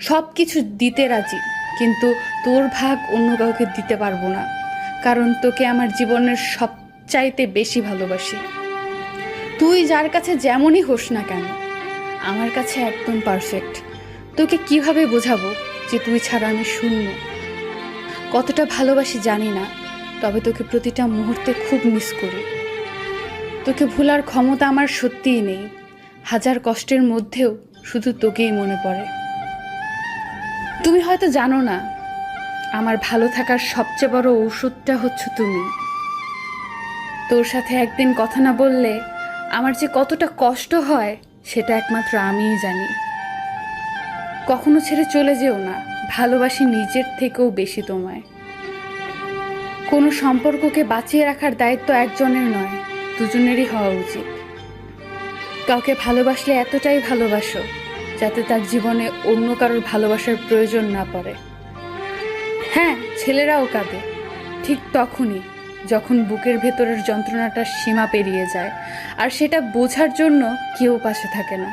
সব কিছু দিতে রাজি, কিন্তু তোর ভাগ অন্য কাউকে দিতে পারবো না, কারণ তোকে আমার জীবনের সবচাইতে বেশি ভালোবাসি। তুই যার কাছে যেমনই হোস না কেন, আমার কাছে একদম পারফেক্ট। তোকে কিভাবে বোঝাবো যে তুই ছাড়া আমি শূন্য? কতটা ভালোবাসি জানি না, তবে তোকে প্রতিটা মুহূর্তে খুব মিস করি। তোকে ভোলার ক্ষমতা আমার সত্যিই নেই। হাজার কষ্টের মধ্যেও শুধু তোকেই মনে পড়ে। তুমি হয়তো জানো না, আমার ভালো থাকার সবচেয়ে বড় ঔষধটা হচ্ছে তুমি। তোর সাথে একদিন কথা না বললে আমার যে কতটা কষ্ট হয় সেটা একমাত্র আমিই জানি। কখনো ছেড়ে চলে যেও না, ভালোবাসি নিজের থেকেও বেশি তোমায়। কোনো সম্পর্ককে বাঁচিয়ে রাখার দায়িত্ব একজনের নয়, দুজনেরই হওয়া উচিত। কাউকে ভালোবাসলে এতটাই ভালোবাসো যাতে তার জীবনে অন্য কারোর ভালোবাসার প্রয়োজন না পড়ে। হ্যাঁ, ছেলেরাও কাঁদে, ঠিক তখনই যখন বুকের ভেতরের যন্ত্রণাটা সীমা পেরিয়ে যায়, আর সেটা বোঝার জন্য কেউ পাশে থাকে না।